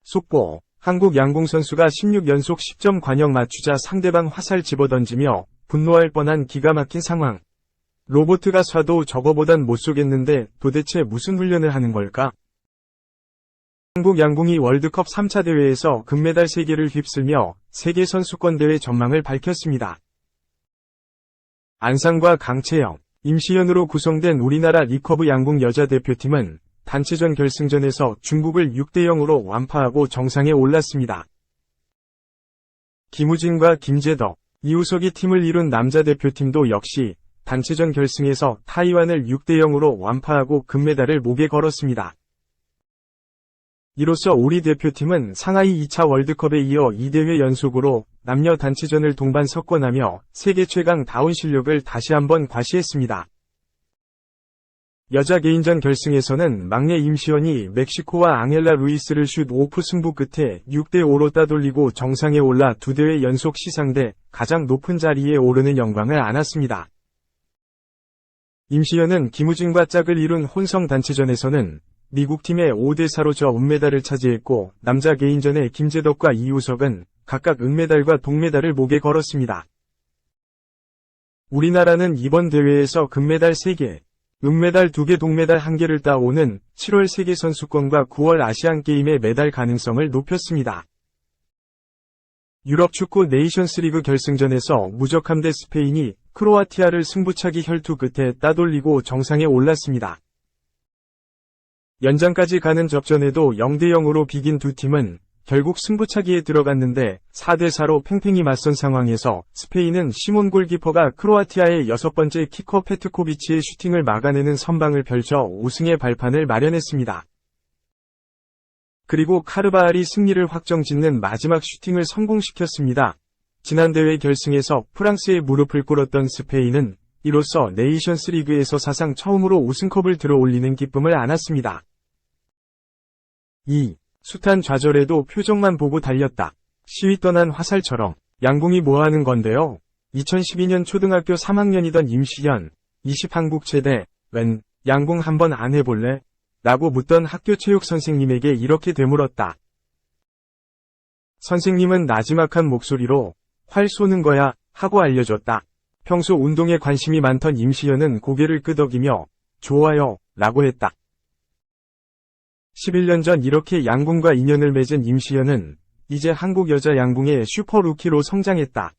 속보, 한국 양궁 선수가 16연속 10점 관역 맞추자 상대방 화살 집어던지며 분노할 뻔한 기가 막힌 상황. 로보트가 쏴도 저거보단 못 쏘겠는데 도대체 무슨 훈련을 하는 걸까? 한국 양궁이 월드컵 3차 대회에서 금메달 3개를 휩쓸며 세계선수권대회 전망을 밝혔습니다. 안상과 강채영, 임시연으로 구성된 우리나라 리커브 양궁 여자대표팀은 단체전 결승전에서 중국을 6대0으로 완파하고 정상에 올랐습니다. 김우진과 김재덕, 이우석이 팀을 이룬 남자대표팀도 역시 단체전 결승에서 타이완을 6대0으로 완파하고 금메달을 목에 걸었습니다. 이로써 우리 대표팀은 상하이 2차 월드컵에 이어 2대회 연속으로 남녀 단체전을 동반 석권하며 세계 최강 다운 실력을 다시 한번 과시했습니다. 여자 개인전 결승에서는 막내 임시연이 멕시코와 앙헬라 루이스를 슛 오프 승부 끝에 6대5로 따돌리고 정상에 올라 2대회 연속 시상대 가장 높은 자리에 오르는 영광을 안았습니다. 임시연은 김우진과 짝을 이룬 혼성 단체전에서는 미국팀의 5대4로 져 은메달을 차지했고 남자 개인전의 김재덕과 이우석은 각각 은메달과 동메달을 목에 걸었습니다. 우리나라는 이번 대회에서 금메달 3개, 은메달 2개, 동메달 1개를 따오는 7월 세계선수권과 9월 아시안게임의 메달 가능성을 높였습니다. 유럽 축구 네이션스리그 결승전에서 무적함 대 스페인이 크로아티아를 승부차기 혈투 끝에 따돌리고 정상에 올랐습니다. 연장까지 가는 접전에도 0대0으로 비긴 두 팀은 결국 승부차기에 들어갔는데 4대4로 팽팽히 맞선 상황에서 스페인은 시몬 골키퍼가 크로아티아의 6번째 키커 페트코비치의 슈팅을 막아내는 선방을 펼쳐 우승의 발판을 마련했습니다. 그리고 카르바알이 승리를 확정짓는 마지막 슈팅을 성공시켰습니다. 지난 대회 결승에서 프랑스의 무릎을 꿇었던 스페인은 이로써 네이션스 리그에서 사상 처음으로 우승컵을 들어올리는 기쁨을 안았습니다. 2. 숱한 좌절에도 표정만 보고 달렸다. 시위 떠난 화살처럼. 양궁이 뭐하는 건데요? 2012년 초등학교 3학년이던 임시연, 20한국체대, 웬, 양궁 한번 안 해볼래? 라고 묻던 학교 체육 선생님에게 이렇게 되물었다. 선생님은 나지막한 목소리로 활 쏘는 거야 하고 알려줬다. 평소 운동에 관심이 많던 임시연은 고개를 끄덕이며 좋아요 라고 했다. 11년 전 이렇게 양궁과 인연을 맺은 임시연은 이제 한국 여자 양궁의 슈퍼루키로 성장했다.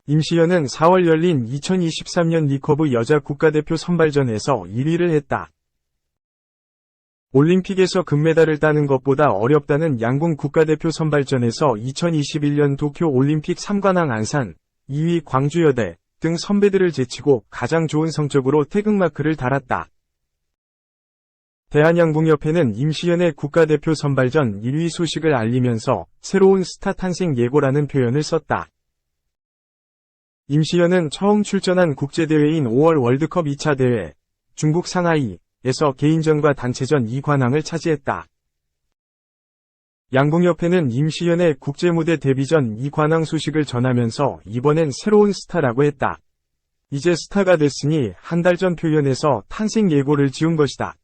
임시연은 4월 열린 2023년 리커브 여자 국가대표 선발전에서 1위를 했다. 올림픽에서 금메달을 따는 것보다 어렵다는 양궁 국가대표 선발전에서 2021년 도쿄 올림픽 3관왕 안산, 2위 광주여대 등 선배들을 제치고 가장 좋은 성적으로 태극마크를 달았다. 대한양궁협회는 임시연의 국가대표 선발전 1위 소식을 알리면서 새로운 스타 탄생 예고라는 표현을 썼다. 임시연은 처음 출전한 국제대회인 5월 월드컵 2차 대회, 중국 상하이에서 개인전과 단체전 2관왕을 차지했다. 양궁협회는 임시연의 국제무대 데뷔 전 2관왕 소식을 전하면서 이번엔 새로운 스타라고 했다. 이제 스타가 됐으니 한 달 전 표현에서 탄생 예고를 지운 것이다.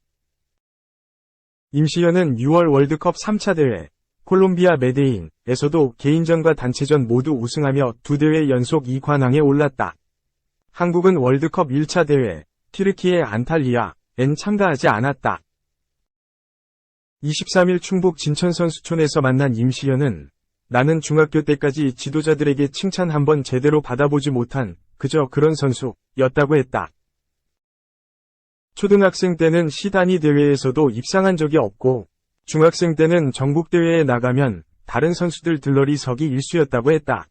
임시연은 6월 월드컵 3차 대회, 콜롬비아 메데인에서도 개인전과 단체전 모두 우승하며 2대회 연속 2관왕에 올랐다. 한국은 월드컵 1차 대회, 튀르키예 안탈리아엔 참가하지 않았다. 23일 충북 진천선수촌에서 만난 임시연은 나는 중학교 때까지 지도자들에게 칭찬 한번 제대로 받아보지 못한 그저 그런 선수였다고 했다. 초등학생 때는 시단위 대회에서도 입상한 적이 없고 중학생 때는 전국대회에 나가면 다른 선수들 들러리 서기 일수였다고 했다.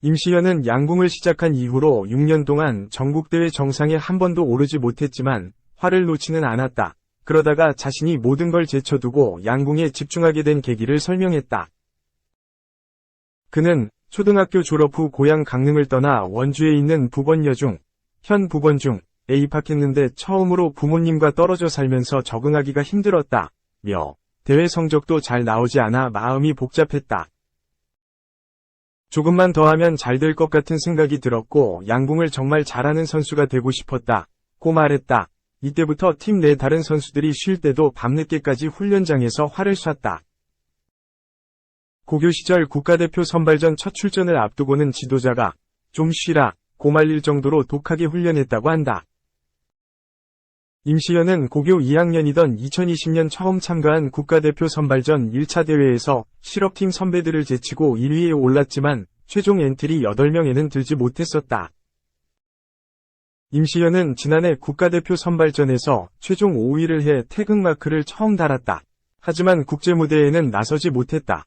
임시연은 양궁을 시작한 이후로 6년 동안 전국대회 정상에 한 번도 오르지 못했지만 화를 놓지는 않았다. 그러다가 자신이 모든 걸 제쳐두고 양궁에 집중하게 된 계기를 설명했다. 그는 초등학교 졸업 후 고향 강릉을 떠나 원주에 있는 부번여중, 현 부번중에 입학했는데 처음으로 부모님과 떨어져 살면서 적응하기가 힘들었다. 며 대회 성적도 잘 나오지 않아 마음이 복잡했다. 조금만 더 하면 잘 될 것 같은 생각이 들었고 양궁을 정말 잘하는 선수가 되고 싶었다고 말했다. 이때부터 팀 내 다른 선수들이 쉴 때도 밤늦게까지 훈련장에서 활을 쐈다. 고교 시절 국가대표 선발전 첫 출전을 앞두고는 지도자가 좀 쉬라 고 말릴 정도로 독하게 훈련했다고 한다. 임시현은 고교 2학년이던 2020년 처음 참가한 국가대표 선발전 1차 대회에서 실업팀 선배들을 제치고 1위에 올랐지만 최종 엔트리 8명에는 들지 못했었다. 임시현은 지난해 국가대표 선발전에서 최종 5위를 해 태극마크를 처음 달았다. 하지만 국제무대에는 나서지 못했다.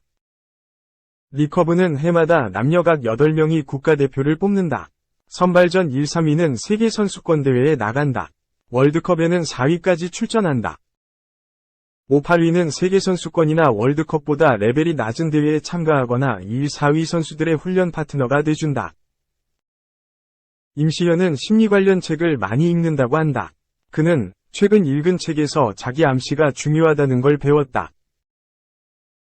리커브는 해마다 남녀 각 8명이 국가대표를 뽑는다. 선발전 1, 3위는 세계선수권대회에 나간다. 월드컵에는 4위까지 출전한다. 5, 8위는 세계선수권이나 월드컵보다 레벨이 낮은 대회에 참가하거나 1, 4위 선수들의 훈련 파트너가 돼준다. 임시현은 심리 관련 책을 많이 읽는다고 한다. 그는 최근 읽은 책에서 자기 암시가 중요하다는 걸 배웠다.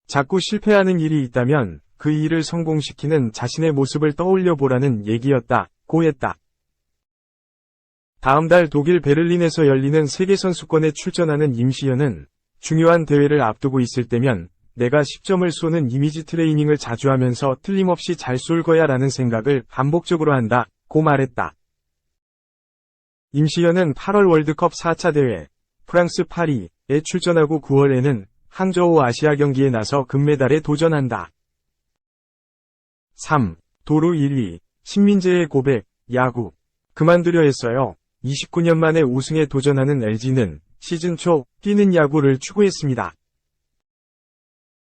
자꾸 실패하는 일이 있다면 그 일을 성공시키는 자신의 모습을 떠올려 보라는 얘기였다고 했다. 다음 달 독일 베를린에서 열리는 세계선수권에 출전하는 임시현은 중요한 대회를 앞두고 있을 때면 내가 10점을 쏘는 이미지 트레이닝을 자주 하면서 틀림없이 잘 쏠 거야 라는 생각을 반복적으로 한다고 말했다. 임시현은 8월 월드컵 4차 대회 프랑스 파리에 출전하고 9월에는 항저우 아시아 경기에 나서 금메달에 도전한다. 3. 도루 1위 신민재의 고백, 야구. 그만두려 했어요. 29년 만에 우승에 도전하는 LG는 시즌 초 뛰는 야구를 추구했습니다.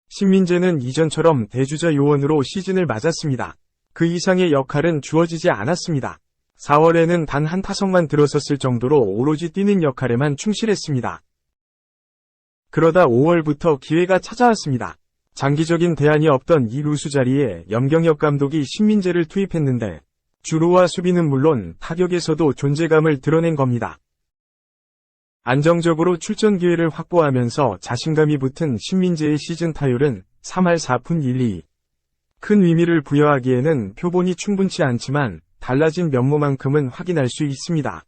신민재는 이전처럼 대주자 요원으로 시즌을 맞았습니다. 그 이상의 역할은 주어지지 않았습니다. 4월에는 단 한 타석만 들어섰을 정도로 오로지 뛰는 역할에만 충실했습니다. 그러다 5월부터 기회가 찾아왔습니다. 장기적인 대안이 없던 이 루수 자리에 염경엽 감독이 신민재를 투입했는데 주루와 수비는 물론 타격에서도 존재감을 드러낸 겁니다. 안정적으로 출전 기회를 확보하면서 자신감이 붙은 신민재의 시즌 타율은 3할 4푼 1리. 큰 의미를 부여하기에는 표본이 충분치 않지만 달라진 면모만큼은 확인할 수 있습니다.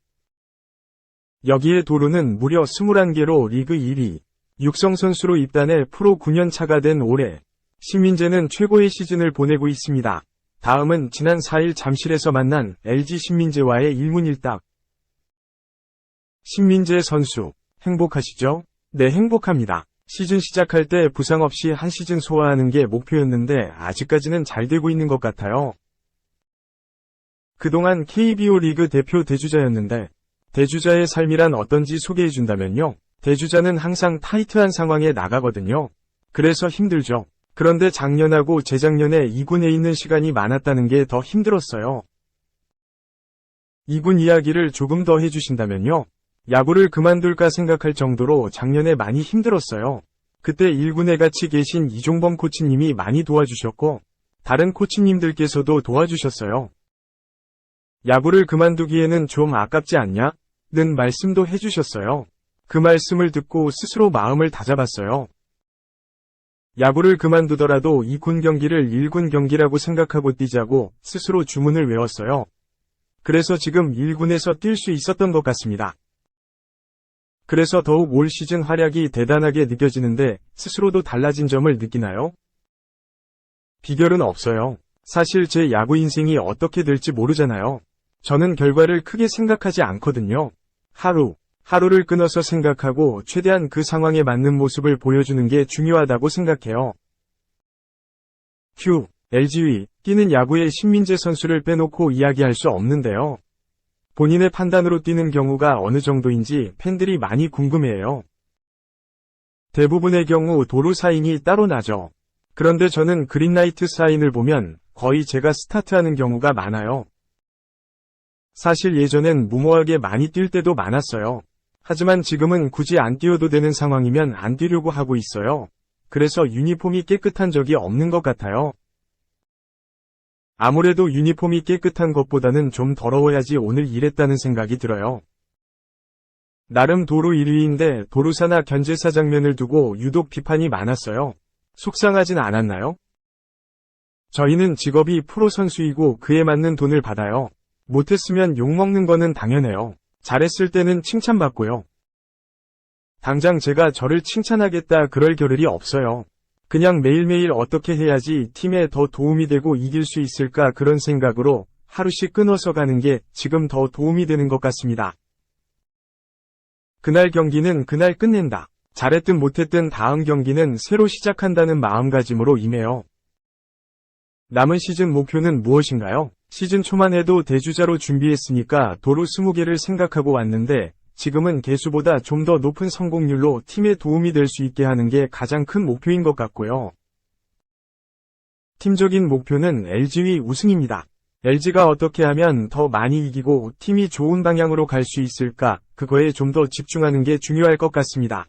여기에 도루는 무려 21개로 리그 1위. 육성 선수로 입단해 프로 9년 차가 된 올해 신민재는 최고의 시즌을 보내고 있습니다. 다음은 지난 4일 잠실에서 만난 LG 신민재와의 일문일답. 신민재 선수, 행복하시죠? 네, 행복합니다. 시즌 시작할 때 부상 없이 한 시즌 소화하는 게 목표였는데 아직까지는 잘 되고 있는 것 같아요. 그동안 KBO 리그 대표 대주자였는데 대주자의 삶이란 어떤지 소개해준다면요. 대주자는 항상 타이트한 상황에 나가거든요. 그래서 힘들죠. 그런데 작년하고 재작년에 2군에 있는 시간이 많았다는 게 더 힘들었어요. 2군 이야기를 조금 더 해주신다면요. 야구를 그만둘까 생각할 정도로 작년에 많이 힘들었어요. 그때 1군에 같이 계신 이종범 코치님이 많이 도와주셨고 다른 코치님들께서도 도와주셨어요. 야구를 그만두기에는 좀 아깝지 않냐? 는 말씀도 해주셨어요. 그 말씀을 듣고 스스로 마음을 다잡았어요. 야구를 그만두더라도 2군 경기를 1군 경기라고 생각하고 뛰자고 스스로 주문을 외웠어요. 그래서 지금 1군에서 뛸 수 있었던 것 같습니다. 그래서 더욱 올 시즌 활약이 대단하게 느껴지는데 스스로도 달라진 점을 느끼나요? 비결은 없어요. 사실 제 야구 인생이 어떻게 될지 모르잖아요. 저는 결과를 크게 생각하지 않거든요. 하루를 끊어서 생각하고 최대한 그 상황에 맞는 모습을 보여주는 게 중요하다고 생각해요. LG위, 뛰는 야구의 신민재 선수를 빼놓고 이야기할 수 없는데요. 본인의 판단으로 뛰는 경우가 어느 정도인지 팬들이 많이 궁금해해요. 대부분의 경우 도루 사인이 따로 나죠. 그런데 저는 그린라이트 사인을 보면 거의 제가 스타트하는 경우가 많아요. 사실 예전엔 무모하게 많이 뛸 때도 많았어요. 하지만 지금은 굳이 안 뛰어도 되는 상황이면 안 뛰려고 하고 있어요. 그래서 유니폼이 깨끗한 적이 없는 것 같아요. 아무래도 유니폼이 깨끗한 것보다는 좀 더러워야지 오늘 일했다는 생각이 들어요. 나름 도루 1위인데 도루사나 견제사 장면을 두고 유독 비판이 많았어요. 속상하진 않았나요? 저희는 직업이 프로 선수이고 그에 맞는 돈을 받아요. 못했으면 욕먹는 거는 당연해요. 잘했을 때는 칭찬받고요. 당장 제가 저를 칭찬하겠다 그럴 겨를이 없어요. 그냥 매일매일 어떻게 해야지 팀에 더 도움이 되고 이길 수 있을까 그런 생각으로 하루씩 끊어서 가는 게 지금 더 도움이 되는 것 같습니다. 그날 경기는 그날 끝낸다. 잘했든 못했든 다음 경기는 새로 시작한다는 마음가짐으로 임해요. 남은 시즌 목표는 무엇인가요? 시즌 초만 해도 대주자로 준비했으니까 도루 20개를 생각하고 왔는데 지금은 개수보다 좀 더 높은 성공률로 팀에 도움이 될 수 있게 하는 게 가장 큰 목표인 것 같고요. 팀적인 목표는 LG위 우승입니다. LG가 어떻게 하면 더 많이 이기고 팀이 좋은 방향으로 갈 수 있을까, 그거에 좀 더 집중하는 게 중요할 것 같습니다.